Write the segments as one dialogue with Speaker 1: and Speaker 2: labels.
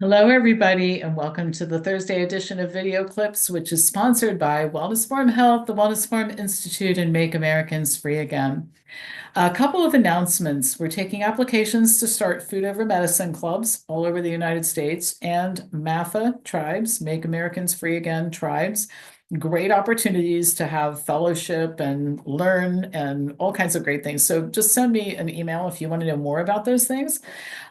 Speaker 1: Hello, everybody, and welcome to the Thursday edition of Video Clips, which is sponsored by Wellness Forum Health, the Wellness Forum Institute, and Make Americans Free Again. A couple of announcements. We're taking applications to start food over medicine clubs all over the United States and MAFA tribes, Make Americans Free Again tribes. Great opportunities to have fellowship and learn and all kinds of great things. So just send me an email if you want to know more about those things.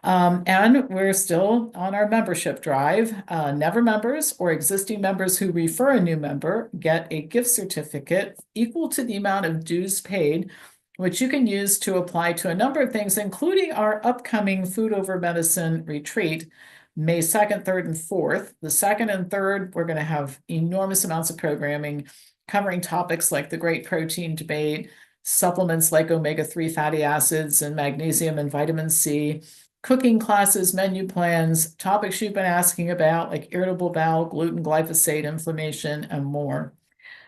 Speaker 1: And we're still on our membership drive. Never members or existing members who refer a new member get a gift certificate equal to the amount of dues paid, which you can use to apply to a number of things, including our upcoming Food Over Medicine retreat, May 2nd, 3rd, and 4th. The 2nd and 3rd, we're going to have enormous amounts of programming covering topics like the great protein debate, supplements like omega-3 fatty acids and magnesium and vitamin C, cooking classes, menu plans, topics you've been asking about like irritable bowel, gluten, glyphosate, inflammation, and more.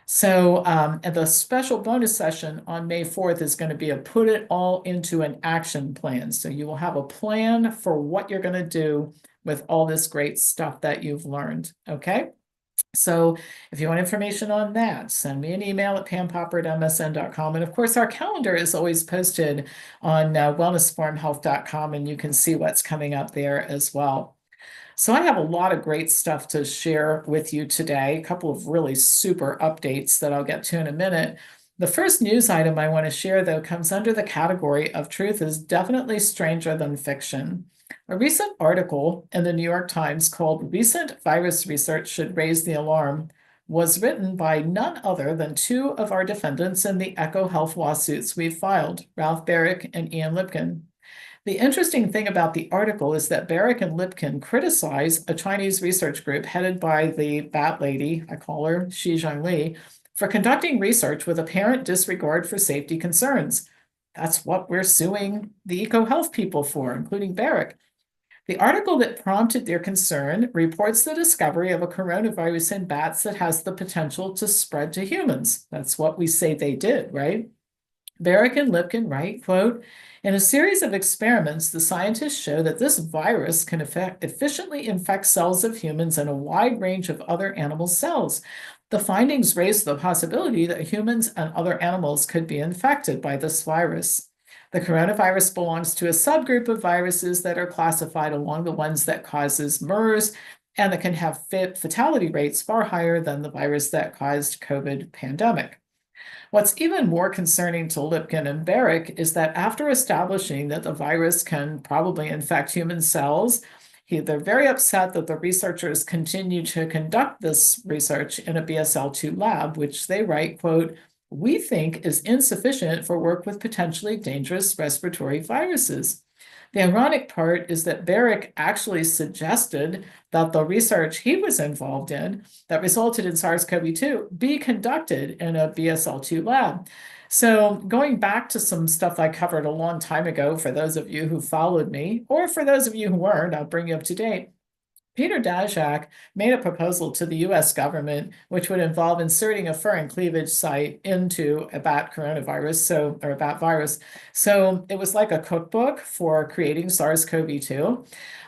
Speaker 1: So and the special bonus session on May 4th is going to be a put it all into an action plan. So you will have a plan for what you're going to do with all this great stuff that you've learned. Okay. So if you want information on that, send me an email at pampopper@msn.com. And of course, our calendar is always posted on wellnessforumhealth.com, and you can see what's coming up there as well. So I have a lot of great stuff to share with you today, a couple of really super updates that I'll get to in a minute. The first news item I want to share, though, comes under the category of truth is definitely stranger than fiction. A recent article in the New York Times called Recent Virus Research Should Raise the Alarm was written by none other than two of our defendants in the EcoHealth lawsuits we've filed, Ralph Barrick and Ian Lipkin. The interesting thing about the article is that Barrick and Lipkin criticize a Chinese research group headed by the Bat Lady, I call her Shi Zhengli, for conducting research with apparent disregard for safety concerns. That's what we're suing the EcoHealth people for, including Barrick. The article that prompted their concern reports the discovery of a coronavirus in bats that has the potential to spread to humans. That's what we say they did, right? Barrick and Lipkin write, quote, in a series of experiments, the scientists show that this virus can efficiently infect cells of humans and a wide range of other animal cells. The findings raise the possibility that humans and other animals could be infected by this virus. The coronavirus belongs to a subgroup of viruses that are classified along the ones that causes MERS and that can have fatality rates far higher than the virus that caused COVID pandemic. What's even more concerning to Lipkin and Barrick is that after establishing that the virus can probably infect human cells, they're very upset that the researchers continue to conduct this research in a BSL-2 lab, which they write, quote, we think is insufficient for work with potentially dangerous respiratory viruses. The ironic part is that Barrick actually suggested that the research he was involved in that resulted in SARS-CoV-2 be conducted in a BSL-2 lab. So going back to some stuff I covered a long time ago, for those of you who followed me, or for those of you who weren't, I'll bring you up to date. Peter Daszak made a proposal to the US government, which would involve inserting a furin cleavage site into a bat coronavirus, or a bat virus. So it was like a cookbook for creating SARS-CoV-2.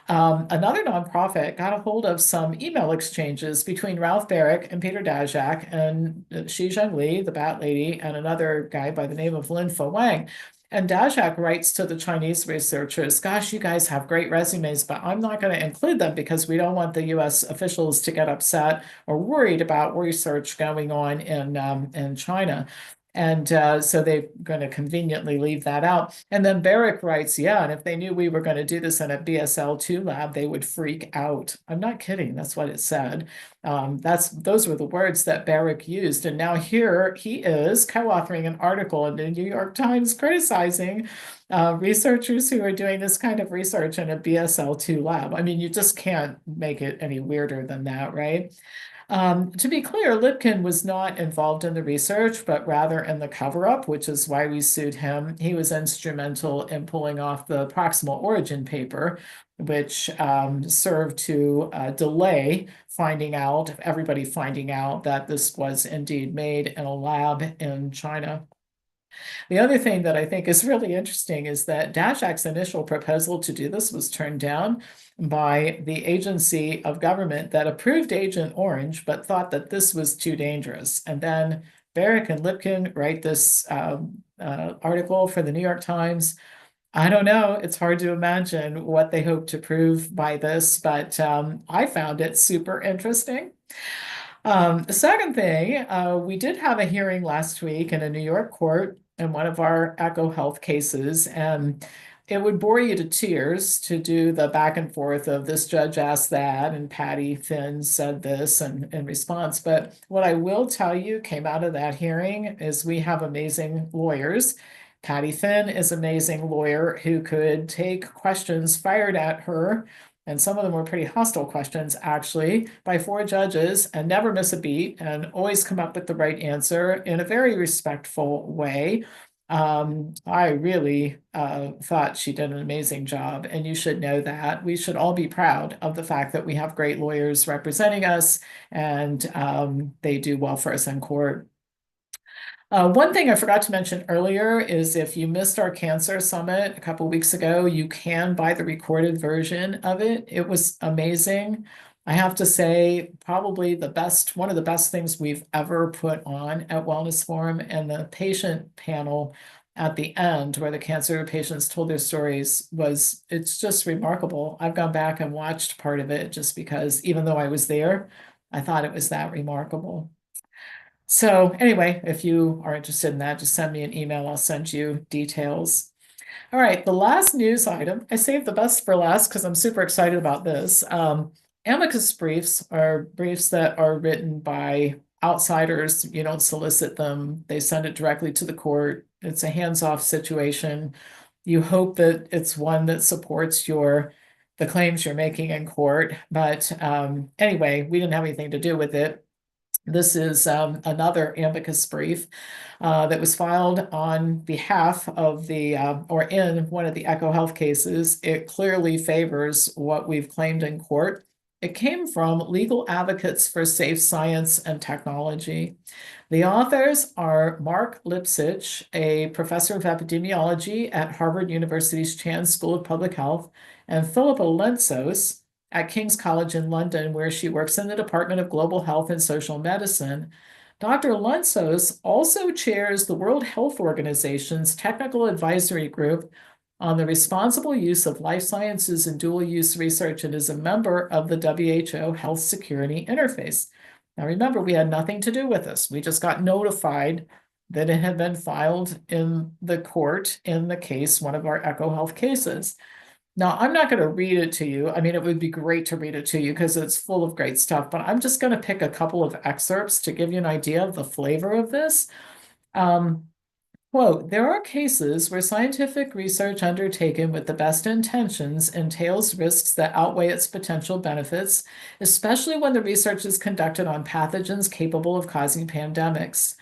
Speaker 1: Another nonprofit got a hold of some email exchanges between Ralph Barrick and Peter Daszak and Shi Zhengli, the bat lady, and another guy by the name of Linfa Wang. And Daszak writes to the Chinese researchers, gosh, you guys have great resumes, but I'm not going to include them because we don't want the US officials to get upset or worried about research going on in China. And so they're going to conveniently leave that out. And then Barrick writes, yeah, and if they knew we were going to do this in a BSL-2 lab, they would freak out. I'm not kidding. That's what it said. Those were the words that Barrick used. And now here he is co-authoring an article in the New York Times criticizing researchers who are doing this kind of research in a BSL-2 lab. I mean, you just can't make it any weirder than that, right? To be clear, Lipkin was not involved in the research, but rather in the cover-up, which is why we sued him. He was instrumental in pulling off the proximal origin paper, which served to delay everybody finding out that this was indeed made in a lab in China. The other thing that I think is really interesting is that Daszak's initial proposal to do this was turned down by the agency of government that approved Agent Orange, but thought that this was too dangerous. And then Barrick and Lipkin write this article for the New York Times. I don't know. It's hard to imagine what they hope to prove by this, but I found it super interesting. The second thing, we did have a hearing last week in a New York court in one of our Echo Health cases, and it would bore you to tears to do the back and forth of this judge asked that, and Patty Finn said this in response. But what I will tell you came out of that hearing is we have amazing lawyers. Patty Finn is an amazing lawyer who could take questions fired at her, and some of them were pretty hostile questions, actually, by four judges, and never miss a beat and always come up with the right answer in a very respectful way. I really thought she did an amazing job, and you should know that. We should all be proud of the fact that we have great lawyers representing us, and they do well for us in court. One thing I forgot to mention earlier is if you missed our cancer summit a couple weeks ago, you can buy the recorded version of it. It was amazing. I have to say, probably one of the best things we've ever put on at Wellness Forum, and the patient panel at the end where the cancer patients told their stories it's just remarkable. I've gone back and watched part of it just because even though I was there, I thought it was that remarkable. So anyway, if you are interested in that, just send me an email. I'll send you details. All right, the last news item, I saved the best for last because I'm super excited about this. Amicus briefs are briefs that are written by outsiders. You don't solicit them. They send it directly to the court. It's a hands-off situation. You hope that it's one that supports the claims you're making in court. But anyway, we didn't have anything to do with it. This is another amicus brief that was filed on behalf of or in one of the Echo Health cases. It clearly favors what we've claimed in court. It came from Legal Advocates for Safe Science and Technology. The authors are Mark Lipsitch, a professor of epidemiology at Harvard University's Chan School of Public Health, and Philippa Lentsos at King's College in London, where she works in the Department of Global Health and Social Medicine. Dr. Lentsos also chairs the World Health Organization's Technical Advisory Group on the responsible use of life sciences and dual-use research, and is a member of the WHO Health Security Interface. Now remember, we had nothing to do with this. We just got notified that it had been filed in the court in the case, one of our Echo Health cases. Now, I'm not going to read it to you. I mean, it would be great to read it to you because it's full of great stuff, but I'm just going to pick a couple of excerpts to give you an idea of the flavor of this. Quote, there are cases where scientific research undertaken with the best intentions entails risks that outweigh its potential benefits, especially when the research is conducted on pathogens capable of causing pandemics.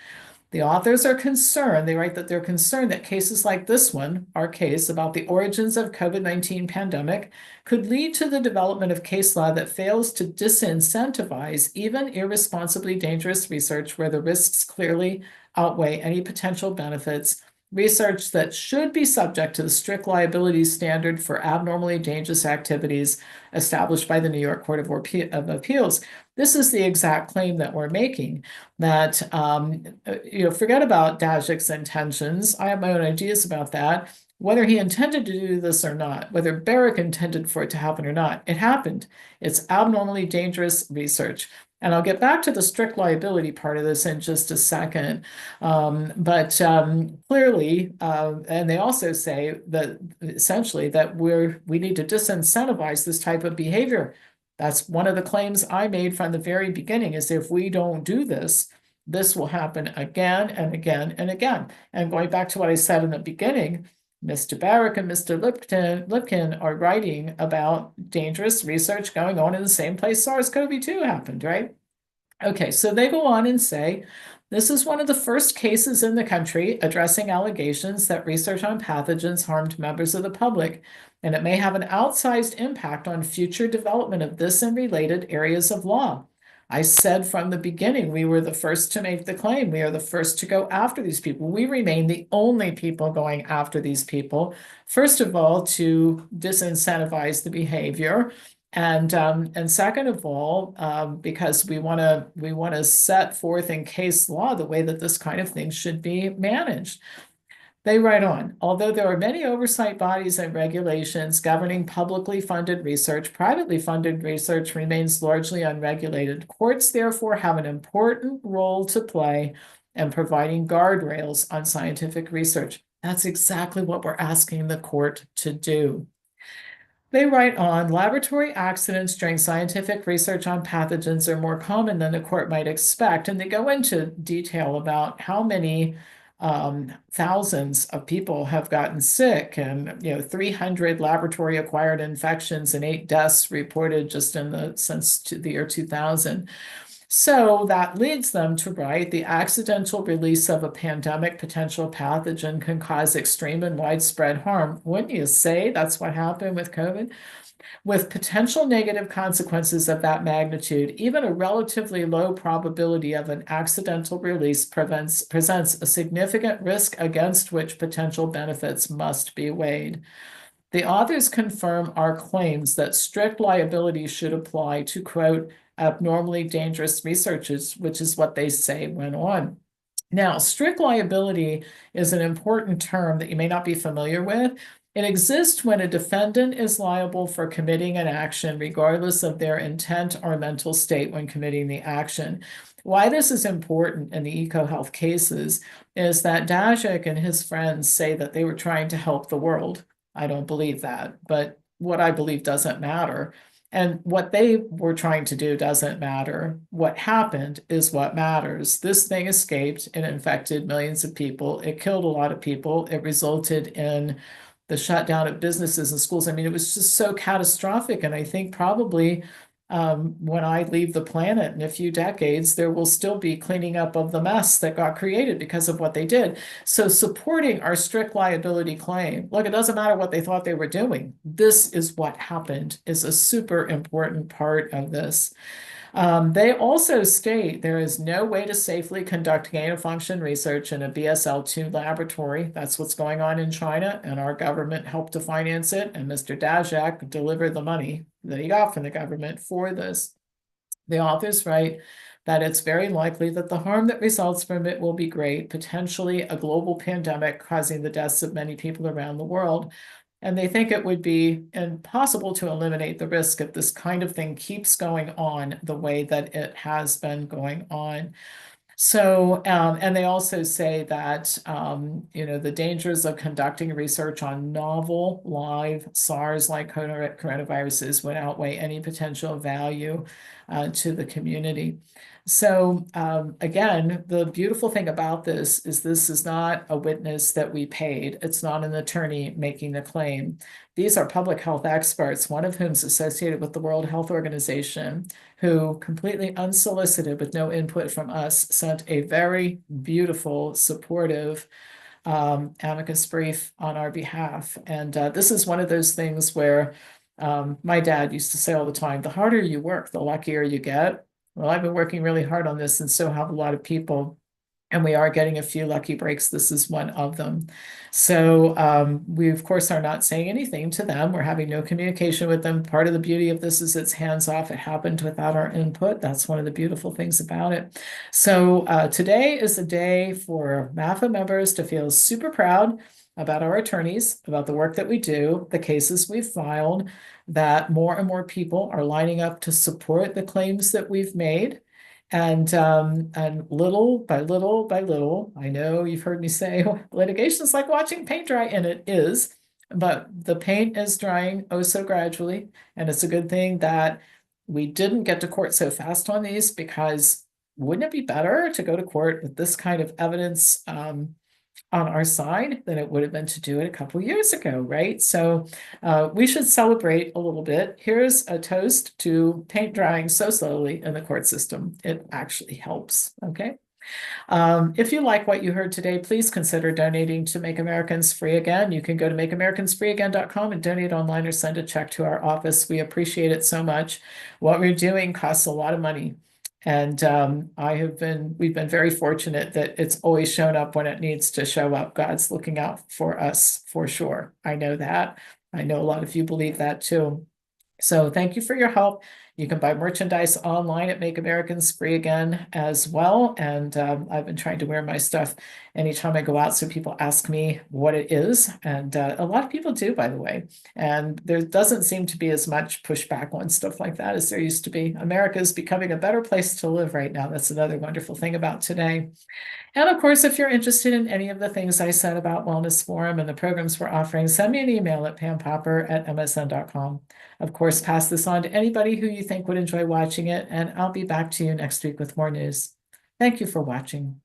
Speaker 1: The authors are concerned, they write that they're concerned that cases like this one, our case about the origins of COVID-19 pandemic, could lead to the development of case law that fails to disincentivize even irresponsibly dangerous research where the risks clearly outweigh any potential benefits, research that should be subject to the strict liability standard for abnormally dangerous activities established by the New York Court of Appeals. This is the exact claim that we're making, that, forget about Daszak's intentions. I have my own ideas about that. Whether he intended to do this or not, whether Barrick intended for it to happen or not, it happened. It's abnormally dangerous research. And I'll get back to the strict liability part of this in just a second. But clearly, and they also say that essentially that we need to disincentivize this type of behavior. That's one of the claims I made from the very beginning, is if we don't do this, this will happen again and again and again. And going back to what I said in the beginning, Mr. Barrick and Mr. Lipkin are writing about dangerous research going on in the same place SARS-CoV-2 happened, right? Okay, so they go on and say, this is one of the first cases in the country addressing allegations that research on pathogens harmed members of the public, and it may have an outsized impact on future development of this and related areas of law. I said from the beginning, we were the first to make the claim. We are the first to go after these people. We remain the only people going after these people. First of all, to disincentivize the behavior. And second of all, because we want to set forth in case law the way that this kind of thing should be managed. They write on, although there are many oversight bodies and regulations governing publicly funded research, privately funded research remains largely unregulated. Courts, therefore, have an important role to play in providing guardrails on scientific research. That's exactly what we're asking the court to do. They write on, laboratory accidents during scientific research on pathogens are more common than the court might expect. And they go into detail about how many thousands of people have gotten sick, and 300 laboratory acquired infections and 8 deaths reported just since the year 2000. So that leads them to write, the accidental release of a pandemic potential pathogen can cause extreme and widespread harm. Wouldn't you say that's what happened with COVID? With potential negative consequences of that magnitude, even a relatively low probability of an accidental release presents a significant risk against which potential benefits must be weighed. The authors confirm our claims that strict liability should apply to, quote, abnormally dangerous researches, which is what they say went on. Now, strict liability is an important term that you may not be familiar with. It exists when a defendant is liable for committing an action, regardless of their intent or mental state when committing the action. Why this is important in the EcoHealth cases is that Daszak and his friends say that they were trying to help the world. I don't believe that, but what I believe doesn't matter. And what they were trying to do doesn't matter. What happened is what matters. This thing escaped and infected millions of people. It killed a lot of people. It resulted in the shutdown of businesses and schools. I mean, it was just so catastrophic. And I think probably when I leave the planet in a few decades, there will still be cleaning up of the mess that got created because of what they did. So supporting our strict liability claim, look, it doesn't matter what they thought they were doing. This is what happened, is a super important part of this. They also state there is no way to safely conduct gain-of-function research in a BSL-2 laboratory. That's what's going on in China, and our government helped to finance it, and Mr. Daszak delivered the money that he got from the government for this. The authors write that it's very likely that the harm that results from it will be great, potentially a global pandemic causing the deaths of many people around the world. And they think it would be impossible to eliminate the risk if this kind of thing keeps going on the way that it has been going on. So, and they also say that, the dangers of conducting research on novel live SARS-like coronaviruses would outweigh any potential value to the community. So again, the beautiful thing about this is not a witness that we paid. It's not an attorney making the claim. These are public health experts, one of whom is associated with the World Health Organization, who completely unsolicited with no input from us, sent a very beautiful, supportive amicus brief on our behalf. And this is one of those things where my dad used to say all the time, the harder you work, the luckier you get. Well, I've been working really hard on this, and so have a lot of people. And we are getting a few lucky breaks. This is one of them. So we, of course, are not saying anything to them. We're having no communication with them. Part of the beauty of this is it's hands off. It happened without our input. That's one of the beautiful things about it. So today is a day for MAFA members to feel super proud about our attorneys, about the work that we do, the cases we've filed, that more and more people are lining up to support the claims that we've made. And little by little by little, I know you've heard me say litigation is like watching paint dry, and it is, but the paint is drying oh so gradually. And it's a good thing that we didn't get to court so fast on these, because wouldn't it be better to go to court with this kind of evidence on our side than it would have been to do it a couple years ago, right? So we should celebrate a little bit. Here's a toast to paint drying so slowly in the court system. It actually helps, okay? If you like what you heard today, please consider donating to Make Americans Free Again. You can go to makeamericansfreeagain.com and donate online or send a check to our office. We appreciate it so much. What we're doing costs a lot of money. And we've been very fortunate that it's always shown up when it needs to show up. God's looking out for us for sure. I know that. I know a lot of you believe that too. So thank you for your help. You can buy merchandise online at Make Americans Free Again as well. And I've been trying to wear my stuff anytime I go out, so people ask me what it is. And a lot of people do, by the way. And there doesn't seem to be as much pushback on stuff like that as there used to be. America is becoming a better place to live right now. That's another wonderful thing about today. And of course, if you're interested in any of the things I said about Wellness Forum and the programs we're offering, send me an email at pampopper@msn.com. Of course, pass this on to anybody who you think would enjoy watching it, and I'll be back to you next week with more news. Thank you for watching.